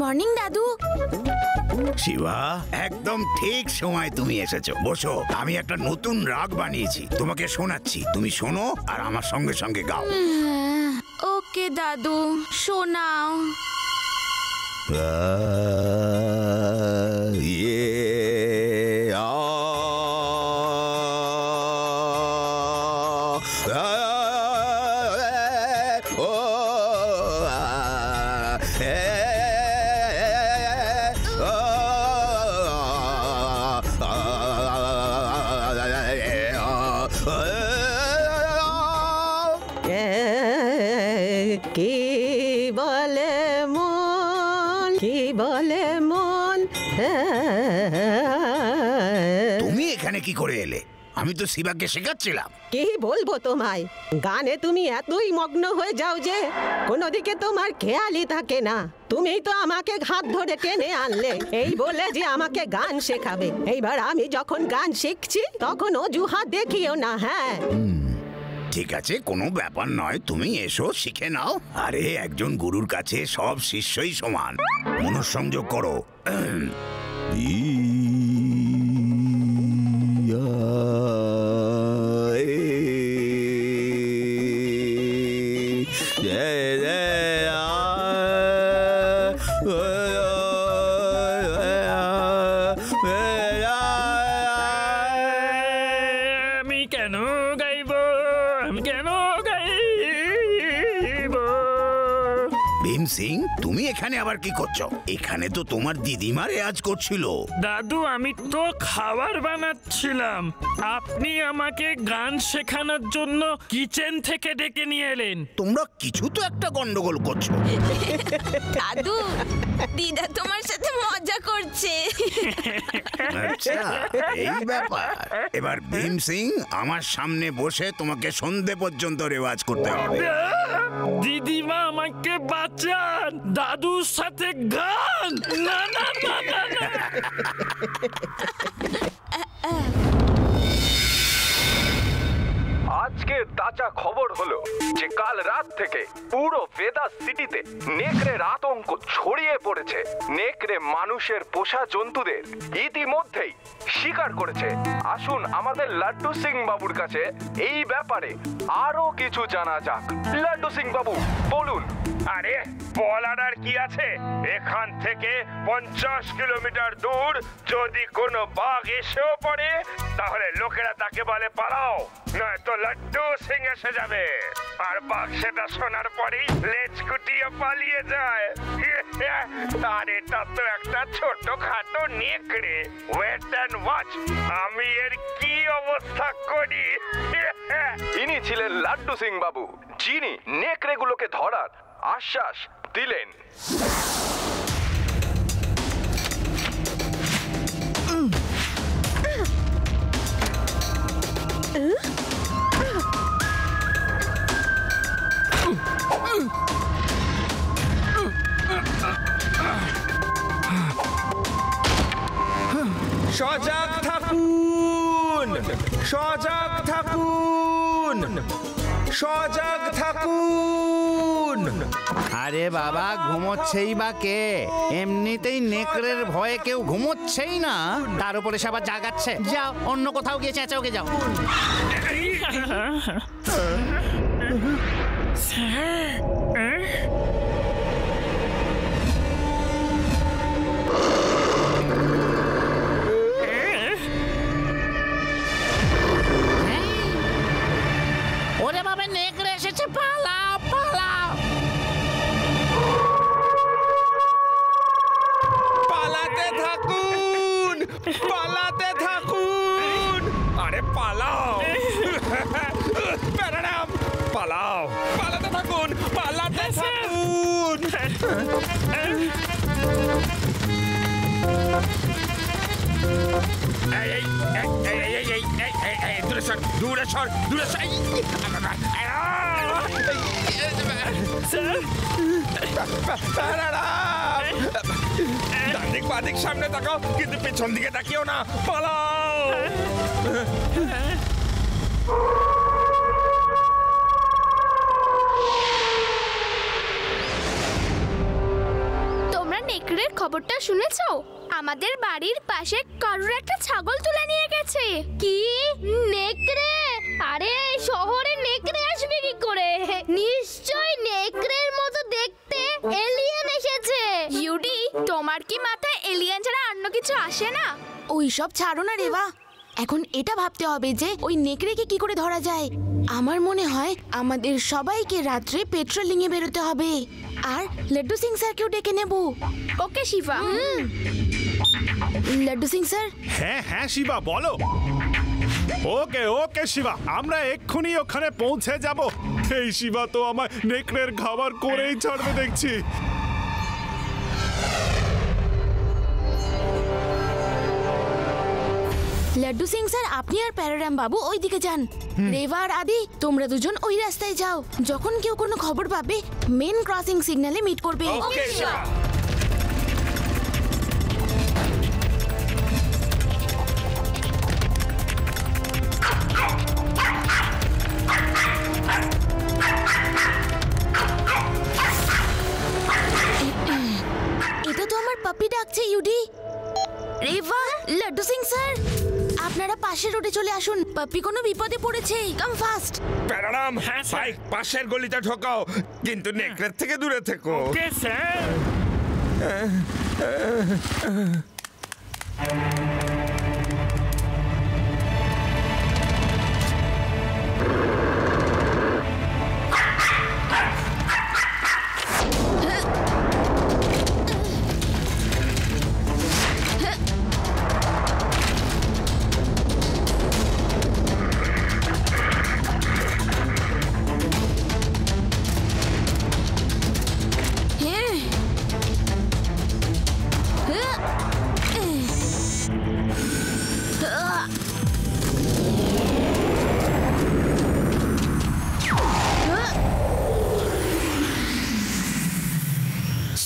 Morning দাদু। শিবা, একদম ঠিক সময় তুমি এসেছো। বসো, আমি একটা নতুন রাগ বানিয়েছি, তোমাকে শোনাচ্ছি, তুমি শোনো আর আমার সঙ্গে সঙ্গে গাও। ওকে দাদু, শোনাও। কি বলে মন, কি বলে মন। তুমি এখানে কি করে এলে? আমি তো শিবাকে শেখাচ্ছিলাম। কি বলবো তোমায়, গানে তুমি এতই মগ্ন হয়ে যাও যে কোনো দিকে তোমার খেয়ালই থাকে না। তুমি তো আমাকে হাত ধরে টেনে আনলে এই বলে যে আমাকে গান শেখাবে। এইবার আমি যখন গান শিখছি তখন অজুহাত দেখিও না। হ্যাঁ ঠিক আছে, কোনো ব্যাপার নয়, তুমি এসো, শিখে নাও। আরে একজন গুরুর কাছে সব শিষ্যই সমান। মনঃসংযোগ করো। আমি কেন গাইব, আমি কেন গাইব? ভীম সিং, তুমি এখানে আবার কি করছো? এখানে তো তোমার দিদিমা রেয়াজ করছিল। দাদু, আমি তো খাবার বানাচ্ছিলাম, আপনি আমাকে গান শেখানোর জন্য কিচেন থেকে ডেকে নিয়ে এলেন। তোমরা কিছু তো একটা গন্ডগোল করছো। দাদু, দিদা তোমার সাথে মজা করছে। আচ্ছা, এই ব্যাপার। এবার ভীম সিং, আমার সামনে বসে তোমাকে সন্ধে পর্যন্ত রেওয়াজ করতে হবে। দিদিমা আমাকে বাঁচান, দাদুর সাথে গান। না না না না না। আজকের তাজা খবর হলো যে কাল রাত থেকে পুরো ভেদাস সিটিতে নেকড়ের আতঙ্ক ছড়িয়ে পড়েছে। নেকড়ে মানুষের পোষা জন্তুদের ইতিমধ্যেই শিকার করেছে। আসুন আমাদের লাড্ডু সিং বাবুর কাছে এই ব্যাপারে আরো কিছু জানা যাক। লাড্ডু সিং বাবু বলুন। আরে বলার আর কি আছে, এখান থেকে 50 কিলোমিটার দূর যদি কোনো বাঘ এসেও পড়ে তাহলে লোকেরা তাকে বলে পালাও, নয়তো লাড্ডু সিং এসে যাবে। আর বাঘ সেটা শোনার পরেই লেজ গুটিয়ে পালিয়ে যায়। আর এটা তো একটা ছোট খাটো নেকড়ে। ওয়েট অ্যান্ড ওয়াচ, আমি এর কি অবস্থা করি। ইনি ছিলেন লাড্ডু সিং বাবু, যিনি নেকড়েগুলোকে ধরার আশ্বাস দিলেন। সজাগ থাকুন, সজাগ থাকুন, সজাগ থাকুন। আরে বাবা, ঘুমোচ্ছেই বা কে? এমনিতেই নেকড়ের ভয়ে কেউ ঘুমোচ্ছেই না, তার উপরে সে আবার জাগাচ্ছে। যাও, অন্য কোথাও গিয়ে চেঁচাওকে যাও। ওরে বাবা, নেকড়ে এসেছে, পালাও পালাও। পালাতে থাকুন, পালাতে থাকুন। আরে পালাও, প্যারাডাম, পালাও, পালাতে থাকুন, পালাতে থাকুন। দূরে সর, দূরে সর, দূরে সর। ডান দিক বাঁ দিক সামনে তাকাও, কিন্তু পেছন দিকে তাকিও না, পালাও। তোমরা নেকড়ের খবরটা শুনেছো? আমাদের বাড়ির পাশে কারোর একটা ছাগল তুলে নিয়ে গেছে। কি নেকড়ে? আরে শহরে নেকড়ে আসবে কি করে? নিশ্চয় নেকড়ের মতো দেখতে এলিয়েন এসেছে। ইউডি, তোমার কি মাথায় এলিয়েন ছাড়া অন্য কিছু আসে না? ওই সব ছাড়ো না রেবা। এখন এটা ভাবতে হবে যে ওই নেকড়েকে কি করে ধরা যায়। আমার মনে হয় আমাদের সবাইকে রাত্রে পেট্রোলিং এ বেরোতে হবে আর লাড্ডু সিং স্যারকেও ডেকে নেব। ওকে শিবা। লাড্ডু সিং স্যার। হ্যাঁ হ্যাঁ শিবা, বলো। ওকে ওকে শিবা, আমরা এক্ষুনি ওখানে পৌঁছে যাব। এই শিবা তো আমার নেকড়ের খাবার করেই ছাড়বে দেখছি। লাড্ডু সিং স্যার, আপনি আর প্যারারাম বাবু ওই দিকে যান। রেবা আর আদি, তোমরা দুজন ওই রাস্তায় যাও। যখন কেউ কোনো খবর পাবে মেন ক্রসিং সিগন্যালে মিট করবে। ওকে শিবা। এটা তো আমার পাপ্পি ডাকছে ইউডি। রেবা, লাড্ডু সিং স্যার, আপনারা পাশের রোডে চলে আসুন। পাপ্পি কোনো বিপদে পড়েছে। কাম ফাস্ট। প্যারারাম, হ্যাঁ, স্যার। বাইক পাশের গলিতে ঢোকাও, কিন্তু নেকড়ের থেকে দূরে থেকো। Okay sir.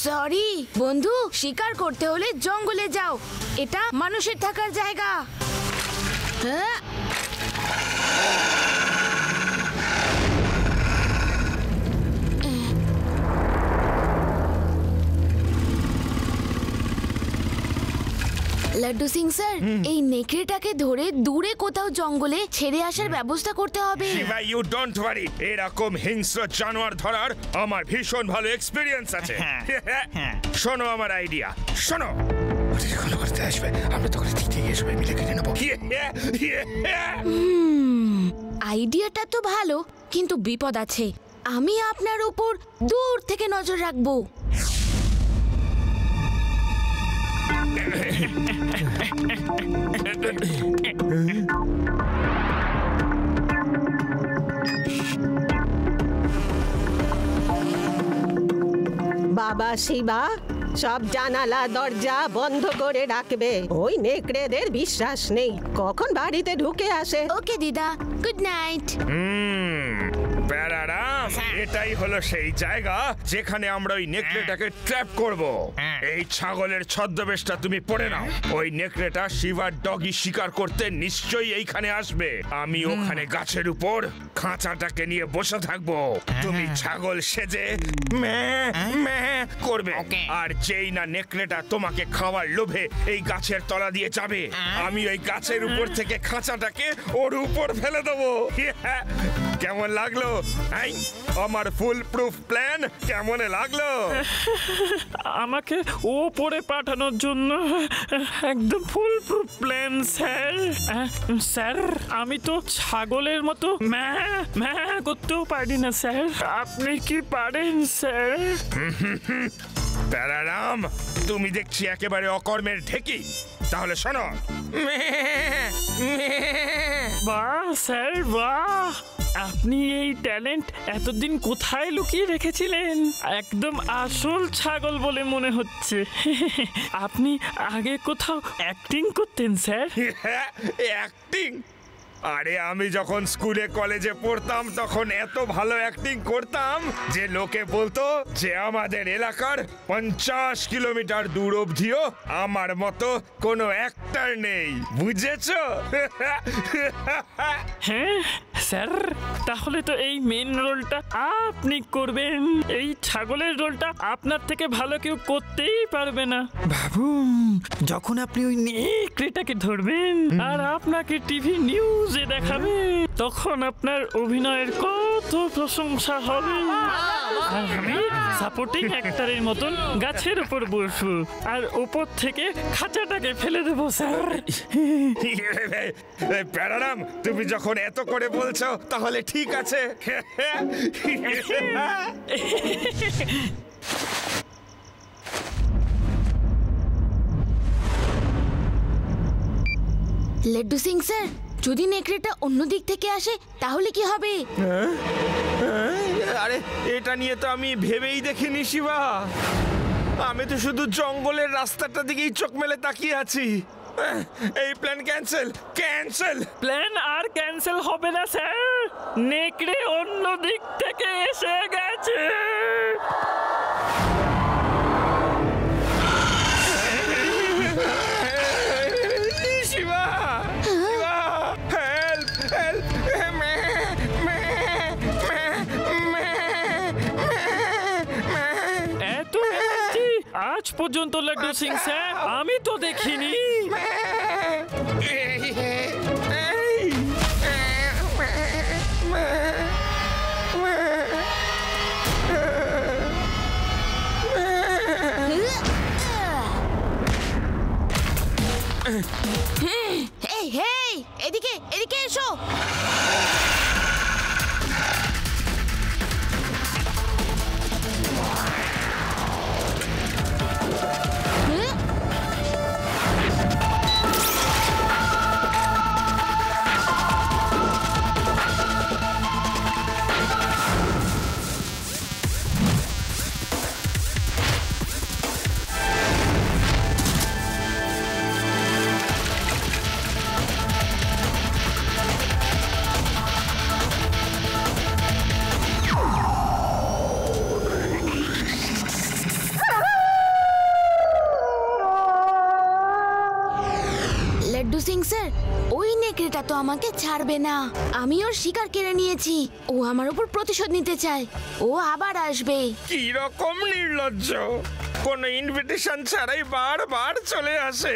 সরি বন্ধু, শিকার করতে হলে জঙ্গলে যাও। এটা মানুষের থাকার জায়গা। হ্যাঁ, লাড্ডু সিং স্যার, এই নেকড়েটাকে ধরে দূরে কোথাও জঙ্গলে ছেড়ে আসার ব্যবস্থা করতে হবে। শিবা, ইউ ডোন্ট ওয়ারি, এরকম হিংস্র জানোয়ার ধরার আমার ভীষণ ভালো এক্সপিরিয়েন্স আছে। শোনো আমার আইডিয়া, শোনো। করতে আসবে, আমরা তখন দিতে সবাই মিলে কিনে নেবো। আইডিয়াটা তো ভালো, কিন্তু বিপদ আছে। আমি আপনার উপর দূর থেকে নজর রাখবো। বাবা শিবা, সব জানালা দরজা বন্ধ করে রাখবে। ওই নেকড়েদের বিশ্বাস নেই, কখন বাড়িতে ঢুকে আসে। ওকে দিদা, গুড নাইট। প্যারারাম, এটাই হলো সেই জায়গা যেখানে আমরা ওই নেকড়েটাকে ট্র্যাপ করব। এই ছাগলের ছদ্মবেশটা তুমি পড়ে নাও। ওই নেকড়েটা শিবার ডগি শিকার করতে নিশ্চয়ই এইখানে আসবে। আমি ওখানে গাছের উপর খাঁচাটাকে নিয়ে বসে থাকবো। তুমি ছাগল সেজে ম্যাঁ ম্যাঁ করবে, আর যেই না নেকড়েটা তোমাকে খাওয়ার লোভে এই গাছের তলা দিয়ে যাবে, আমি ওই গাছের উপর থেকে খাঁচাটাকে ওর উপর ফেলে দেবো। কেমন লাগলো আমার ফুল প্রুফ প্ল্যান? কেমন লাগলো? আমাকে ওপরে পাঠানোর জন্য একদম full proof plan sir. Sir, আমি তো ছাগলের মতো ম্যাঁ ম্যাঁ করতেও পারি না স্যার। আপনি কি পারেন স্যার? প্যারারাম, তুমি দেখছি একেবারে অকর্মের ঢেকি। তাহলে শোনো। বাহ স্যার, বাহ! আপনি এই ট্যালেন্ট এতদিন কোথায় লুকিয়ে রেখেছিলেন? একদম আসল ছাগল বলে মনে হচ্ছে। আপনি আগে কোথাও অ্যাক্টিং করতেন স্যার? অ্যাক্টিং? আরে আমি যখন স্কুলে কলেজে পড়তাম তখন এত ভালো অ্যাক্টিং করতাম যে লোকে বলতো যে আমাদের এলাকার 50 কিলোমিটার দূর অবধিও আমার মতো কোনো অ্যাক্টর নেই। বুঝেছো? হ্যাঁ, স্যার তাহলে তো এই মেন রোলটা আপনি করবেন। এই ছাগলের রোলটা আপনার থেকে ভালো কেউ করতেই পারবে না। ভাবুন, যখন আপনি ওই নেকড়েটাকে ধরবেন আর আপনাকে টিভি নিউজে দেখাবে, তখন আপনার অভিনয়ের কত প্রশংসা হবে। আর আমি সাপোর্টিং অ্যাক্টরের মতন গাছের উপর বসবো আর উপর থেকে খাঁচাটাকে ফেলে দেবো স্যার। প্যারারাম, তুমি যখন এত করে বলছো তাহলে ঠিক আছে। লাড্ডু সিং স্যার, যদি নেকড়েটা অন্য দিক থেকে আসে তাহলে কি হবে? আরে এটা নিয়ে তো আমি ভেবেই দেখিনি শিবা। আমি তো শুধু জঙ্গলের রাস্তাটা দিকেই চোখ মেলে তাকিয়ে আছি। এই প্ল্যান ক্যান্সেল, ক্যান্সেল। প্ল্যান আর ক্যান্সেল হবে না স্যার, নেকড়ে অন্য দিক থেকে এসে গেছে। Shiva, Shiva, help, help. এত এনার্জি আজ পর্যন্ত লাড্ডু সিং স্যার আমি তো দেখিনি। এই হেই, এদিকে এদিকে এসো। লাড্ডু সিং স্যার, ওই নেকড়েটা তো আমাকে ছাড়বে না। আমি ওর শিকার কেড়ে নিয়েছি। ও আমার উপর প্রতিশোধ নিতে চায়। ও আবার আসবে। কি রকম নির্লজ্জ, কোনো ইনভিটেশন ছাড়াই বারবার চলে আসে।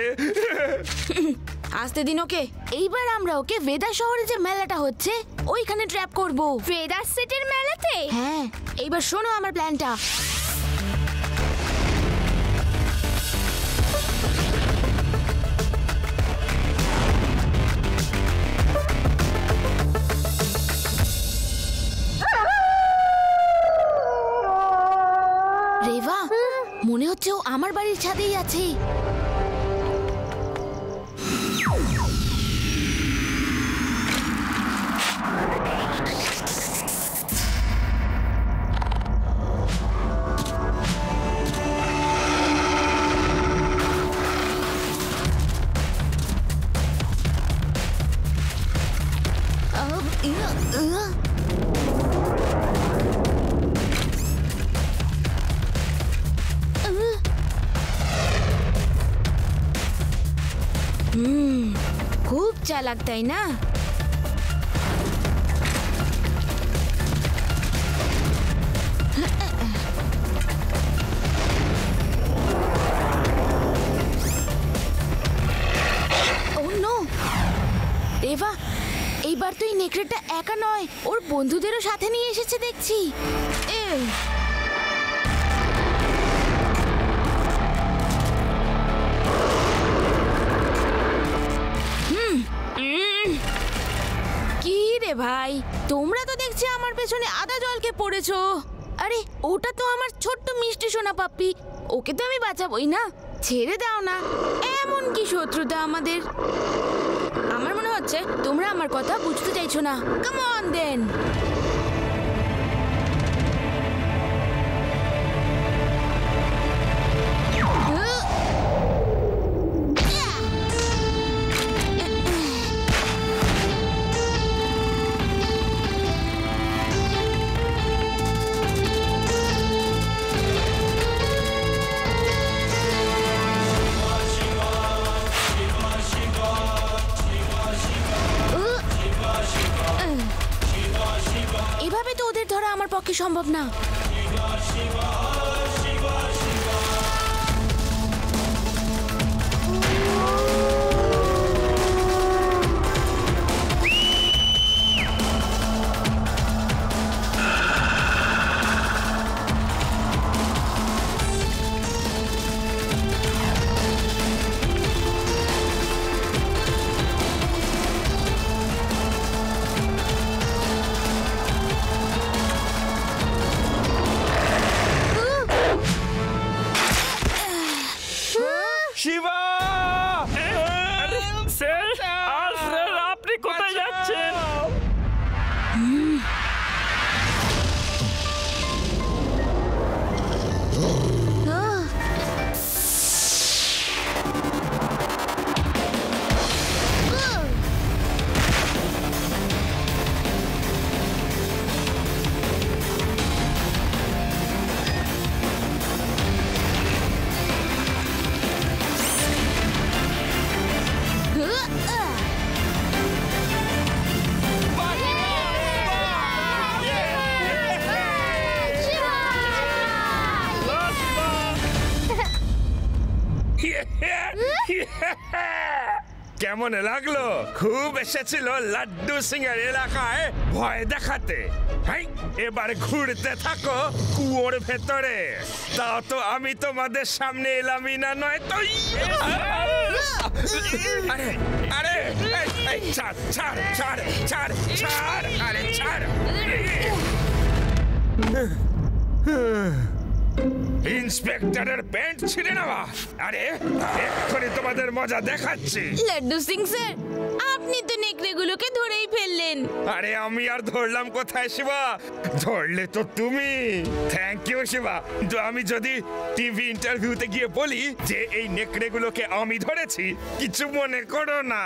আসতে দিন ওকে। এইবার আমরা ওকে ভেদা শহরে যে মেলাটা হচ্ছে ওইখানে ট্র্যাপ করব। ভেদার সিটির মেলাতে? হ্যাঁ, এইবার শোনো আমার প্ল্যানটা। রেভা, মনে হচ্ছে ও আমার বাড়ির ছাদেই আছে। খুব চালাক তাই না? রেভা, এইবার তো এই নেকড়েটা একা নয়, ওর বন্ধুদেরও সাথে নিয়ে এসেছে দেখছি। কি রে ভাই, তোমরা তো দেখছি আমার পেছনে আদা জলকে পড়েছো। আরে ওটা তো আমার ছোট্ট মিষ্টি সোনা পাপ্পি, ওকে তো আমি বাঁচাবই না। ছেড়ে দাও না, এমন কি শত্রুতা আমাদের? আমার মনে হচ্ছে তোমরা আমার কথা বুঝতে চাইছো না। কাম অন দেন। কোনোভাবেই সম্ভব না। শিবা! স্যার আর স্যার আপনি কোথায় যাচ্ছেন? কেমন লাগলো? খুব এসেছিল লাড্ডু সিং এর এলাকায় ভয় দেখাতে। হাই, এবার ঘুরতে থাকো কুয়োর ভেতরে। তাও তো আমি তোমাদের সামনে এলামই না, নয় তো? আরে আরে এই, ছাড় ছাড় ছাড় ছাড় ছাড়, আরে ছাড়। ইন্সপেক্টরের প্যান্ট ছিঁড়ে নেওয়া? আরে এক্ষুনি তোমাদের মজা দেখাচ্ছি। লাড্ডু সিং স্যার, আপনি তো নেকড়েগুলোকে ধরেই ফেললেন। আরে আমি আর ধরলাম কোথায় শিবা? ধরলে তো তুমি। Thank you Shiva. তো আমি যদি টিভি ইন্টারভিউতে গিয়ে বলি যে এই নেকড়েগুলোকে আমি ধরেছি, কিছু মনে করো না।